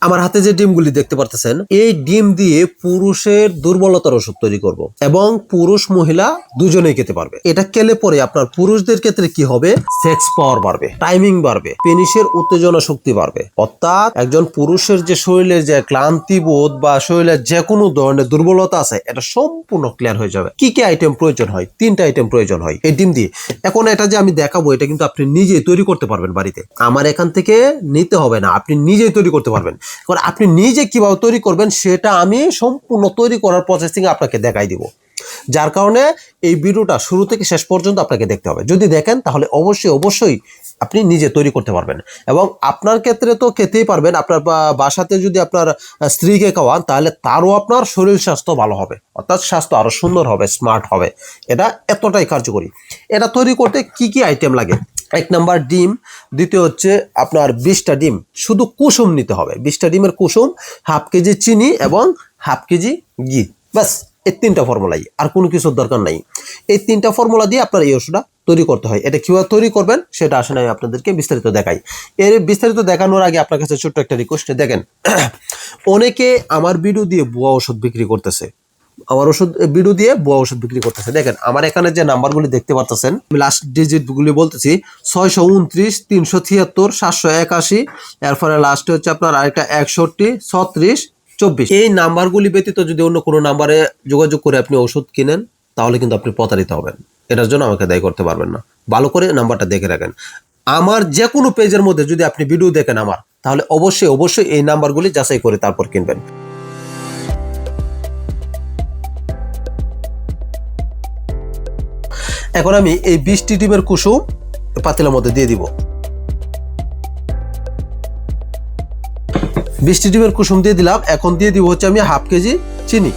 আমার হাতে যে ডিমগুলি দেখতে পারতেছেন, এই ডিম দিয়ে পুরুষের দুর্বলতার ওষুধ তৈরি করব এবং পুরুষ মহিলা দুজনেই খেতে পারবে। এটা খেলে পরে আপনার পুরুষদের ক্ষেত্রে কি হবে, সেক্স পাওয়ার বাড়বে, টাইমিং বাড়বে, পেনিসের উত্তেজনা শক্তি বাড়বে। অর্থাৎ একজন পুরুষের যে শরীরে যে ক্লান্তি বোধ বা শরীরের যে কোনো ধরনের দুর্বলতা আছে, এটা সম্পূর্ণ ক্লিয়ার হয়ে যাবে। কি কি আইটেম প্রয়োজন হয়? 3টা আইটেম প্রয়োজন হয় এই ডিম দিয়ে। এখন এটা যে আমি দেখাবো, এটা কিন্তু আপনি নিজেই তৈরি করতে পারবেন বাড়িতে। আমার এখান থেকে নিতে হবে না, আপনি নিজেই তৈরি করতে পারবেন। কারণ আপনি নিজে কিভাবে তৈরি করবেন সেটা আমি সম্পূর্ণ তৈরি করার প্রসেসিং আপনাকে দেখাই দিব। যার কারণে এই ভিডিওটা শুরু থেকে শেষ পর্যন্ত আপনাকে দেখতে হবে। যদি দেখেন তাহলে অবশ্যই আপনি নিজে তৈরি করতে পারবেন এবং আপনার ক্ষেত্রে তো খেতেই পারবেন। আপনার বাসাতে যদি আপনার স্ত্রীকে খাওয়ান, তাহলে তারও আপনার শরীর স্বাস্থ্য ভালো হবে, অর্থাৎ স্বাস্থ্য আরো সুন্দর হবে, স্মার্ট হবে। এটা এতটাই কার্যকরী। এটা তৈরি করতে কি কি আইটেম লাগে? 1 নাম্বার ডিম, দ্বিতীয় হচ্ছে আপনার 20টা ডিম, শুধু কুসুম নিতে হবে। 20টা ডিমের কুসুম, হাফ কেজি চিনি এবং হাফ কেজি ঘি। ব্যাস, এই 3টা ফর্মুলাই, আর কোনো কিছুর দরকার নাই। এই 3টা ফর্মুলা দিয়ে আপনার এই ওষুধটা তৈরি করতে হয়। এটা কিভাবে তৈরি করবেন সেটা আসলে আমি আপনাদেরকে বিস্তারিত দেখাই। এর বিস্তারিত দেখানোর আগে আপনার কাছে ছোট্ট একটা রিকোয়েস্ট। দেখেন, অনেকে আমার ভিডিও দিয়ে ভুয়া ওষুধ বিক্রি করতেছে, আমার ওষুধ ভিডিও দিয়ে ভুয়া ওষুধ বিক্রি করতেছে। দেখেন, আমার এখানে যে নাম্বারগুলি দেখতে পাচ্ছেন, আমি লাস্ট ডিজিটগুলি বলতেছি, 629, 373, 781, এরপরে লাস্টে হচ্ছে আপনার আরেকটা 61, 36, 24। এই নাম্বারগুলি ব্যতীত যদি অন্য কোনো নাম্বারে যোগাযোগ করে আপনি ওষুধ কিনেন, তাহলে কিন্তু আপনি প্রতারিত হবেন। এটার জন্য আমাকে দায়ী করতে পারবেন না। ভালো করে নাম্বারটা দেখে রাখেন। আমার যে কোনো পেজের মধ্যে যদি আপনি ভিডিও দেখেন আমার, তাহলে অবশ্যই এই নাম্বারগুলি যাচাই করে তারপর কিনবেন। এখন আমি এই 20টি ডিমের কুসুম পাতিলের মধ্যে দিয়ে দিব। 20টি ডিমের কুসুম দিয়ে দিলাম। এখন দিয়ে দিব হচ্ছে আমি হাফ কেজি চিনি।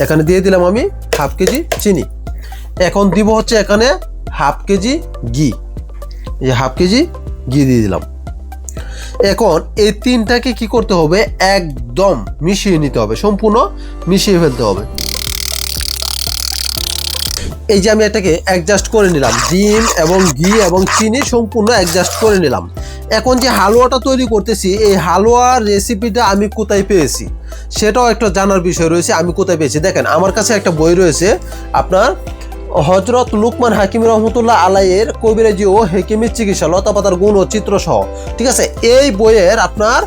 এখানে দিয়ে দিলাম আমি হাফ কেজি চিনি। এখন দিব হচ্ছে এখানে হাফ কেজি ঘি। এই হাফ কেজি ঘি দিয়ে দিলাম। এখন এই 3টাকে কি করতে হবে, একদম মিশিয়ে নিতে হবে, সম্পূর্ণ মিশিয়ে ফেলতে হবে। এই যে আমি এটাকে অ্যাডজাস্ট করে নিলাম, ডিম এবং ঘি এবং চিনি সম্পূর্ণ অ্যাডজাস্ট করে নিলাম। এখন যে হালুয়াটা তৈরি করতেছি, এই হালুয়ার রেসিপিটা আমি কোথায় পেয়েছি সেটাও একটা জানার বিষয় রয়েছে। আমি কোথায় পেয়েছি দেখেন, আমার কাছে একটা বই রয়েছে, আপনার হযরত লুকমান হাকিম রহমতুল্লাহ আলাইয়ের কবিরাজি ও হেকিমের চিকিৎসা, লতাপাতার গুণ ও চিত্র সহ। ঠিক আছে, এই বইয়ের আপনার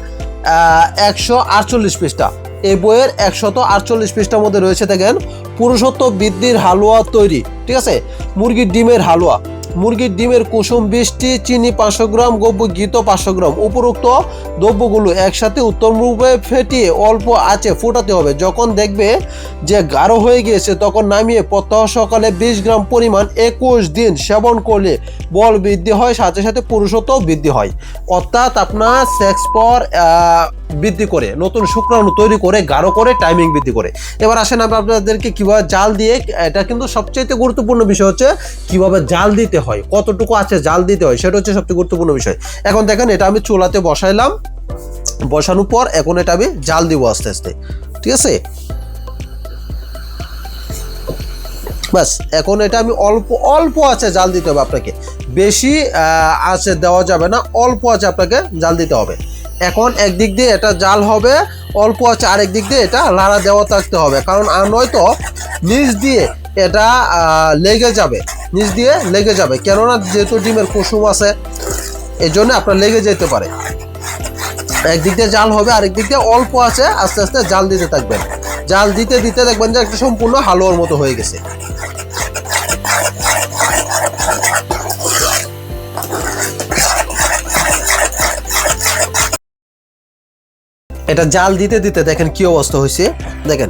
148 পৃষ্ঠা। এই বইয়ের 148 পৃষ্ঠার মধ্যে রয়েছে দেখেন, পুরুষত্ব বৃদ্ধির হালুয়া তৈরি। ঠিক আছে, মুরগির ডিমের হালুয়া। মুরগির ডিমের কুসুম 20টি, চিনি 500 গ্রাম, গব্য ঘি 500 গ্রাম। উপরোক্ত দ্রব্যগুলো একসাথে উত্তমরূপে ফেটিয়ে অল্প আঁচে ফুটাতে হবে। যখন দেখবে যে গাঢ় হয়ে গিয়েছে, তখন নামিয়ে প্রত্যহ সকালে 20 গ্রাম পরিমাণ 21 দিন সেবন করলে বল বৃদ্ধি হয়, সাথে সাথে পুরুষত্ব বৃদ্ধি হয়। অর্থাৎ আপনার সেক্স পাওয়ার বৃদ্ধি করে, নতুন শুক্রাণু তৈরি করে, গাঢ় করে, টাইমিং বৃদ্ধি করে। এবার আসেন আমি আপনাদেরকে কিভাবে জাল দিয়ে, এটা কিন্তু সবচেয়ে গুরুত্বপূর্ণ বিষয় হচ্ছে কিভাবে জাল দিতে হয়, কতটুকু আছে জাল দিতে হয়, সেটা হচ্ছে সবচেয়ে গুরুত্বপূর্ণ বিষয়। এখন দেখেন, এটা আমি চুলাতে বসাইলাম, বসানোর পর এখন এটা আমি জাল দিব আস্তে আস্তে। ঠিক আছে, বাস এখন এটা আমি অল্প আছে জাল দিতে হবে আপনাকে, বেশি আছে দেওয়া যাবে না, অল্প আছে আপনাকে জাল দিতে হবে। এখন একদিক দিয়ে এটা জাল হবে অল্প আছে, আরেক দিক দিয়ে এটা লাড়া দেওয়া থাকতে হবে, কারণ আর নয়তো নিচ দিয়ে এটা লেগে যাবে, কেননা যেহেতু ডিমের কুসুম আছে, এই জন্য আপনার লেগে যেতে পারে। একদিক দিয়ে জাল হবে, আরেক দিক দিয়ে অল্প আছে, আস্তে আস্তে জাল দিতে থাকবেন। জাল দিতে দিতে দেখবেন যে একটা সম্পূর্ণ হালুয়ার মতো হয়ে গেছে। এটা জাল দিতে দিতে দেখেন কি অবস্থা হয়েছে, দেখেন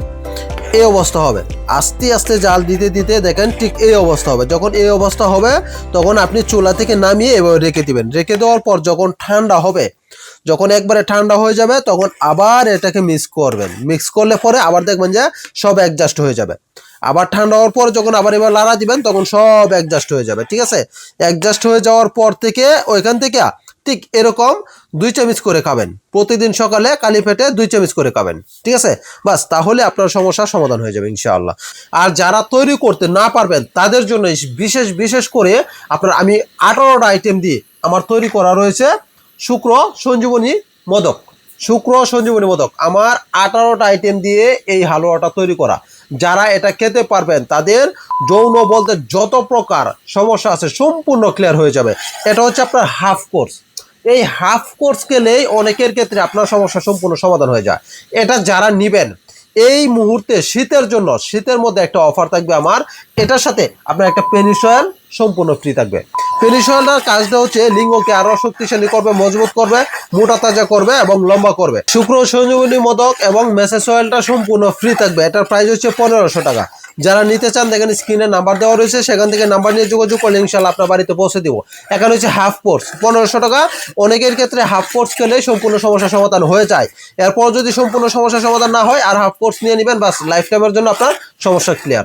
এই অবস্থা হবে। আস্তে আস্তে জাল দিতে দিতে দেখেন ঠিক এই অবস্থা হবে। যখন এই অবস্থা হবে, তখন আপনি চুলা থেকে নামিয়ে এভাবে রেখে দিবেন। রেখে দেওয়ার পর যখন ঠান্ডা হবে, যখন একবারে ঠান্ডা হয়ে যাবে, তখন আবার এটাকে মিক্স করবেন। মিক্স করলে পরে আবার দেখবেন যে সব অ্যাডজাস্ট হয়ে যাবে। আবার ঠান্ডা হওয়ার পর যখন আবার এবার লাড়া দিবেন, তখন সব অ্যাডজাস্ট হয়ে যাবে। ঠিক আছে, অ্যাডজাস্ট হয়ে যাওয়ার পর থেকে ওইখান থেকে ঠিক এরকম 2 চামচ করে খাবেন প্রতিদিন, সকালে কালি পেটে 2 চামচ করে খাবেন। ঠিক আছে, বাস, তাহলে আপনার সমস্যার সমাধান হয়ে যাবে ইনশাআল্লাহ। আর যারা তৈরি করতে না পারবেন, তাদের জন্য বিশেষ করে আপনার আমি 18টা আইটেম দিয়ে আমার তৈরি করা রয়েছে শুক্র সঞ্জীবনী মোদক। শুক্র সঞ্জীবনী মোদক আমার 18টা আইটেম দিয়ে এই হালুয়াটা তৈরি করা। যারা এটা খেতে পারবেন তাদের যৌন বলতে যত প্রকার সমস্যা আছে সম্পূর্ণ ক্লিয়ার হয়ে যাবে। এটা হচ্ছে আপনার হাফ কোর্স। এই হাফ কোর্স খেলেই অনেকের ক্ষেত্রে আপনার সমস্যা সম্পূর্ণ সমাধান হয়ে যায়। এটা যারা নিবেন এই মুহূর্তে শীতের জন্য, শীতের মধ্যে একটা অফার থাকবে আমার, এটার সাথে আপনার একটা পেনিস অয়েল সম্পূর্ণ ফ্রি থাকবে। পেনিস অয়েলটার কাজটা হচ্ছে লিঙ্গকে আরো শক্তিশালী করবে, মজবুত করবে, মোটা তাজা করবে এবং লম্বা করবে। শুক্র সঞ্জীবনী মোদক এবং মেসেজ অয়েলটা সম্পূর্ণ ফ্রি থাকবে। এটার প্রাইস হচ্ছে 1500 টাকা। যারা নিতে চান দেখেন স্ক্রিনে নাম্বার দেওয়া রয়েছে, সেখান থেকে নাম্বার নিয়ে যোগাযোগ করলে ইনশাল্লাহ আপনার বাড়িতে পৌঁছে দিব। এখানে হচ্ছে হাফ কোর্স 1500 টাকা। অনেকের ক্ষেত্রে হাফ কোর্স খেলে সম্পূর্ণ সমস্যার সমাধান হয়ে যায়। এরপর যদি সম্পূর্ণ সমস্যার সমাধান না হয় আর হাফ কোর্স নিয়ে নেবেন, বাস লাইফ টাইমের জন্য আপনার সমস্যা ক্লিয়ার।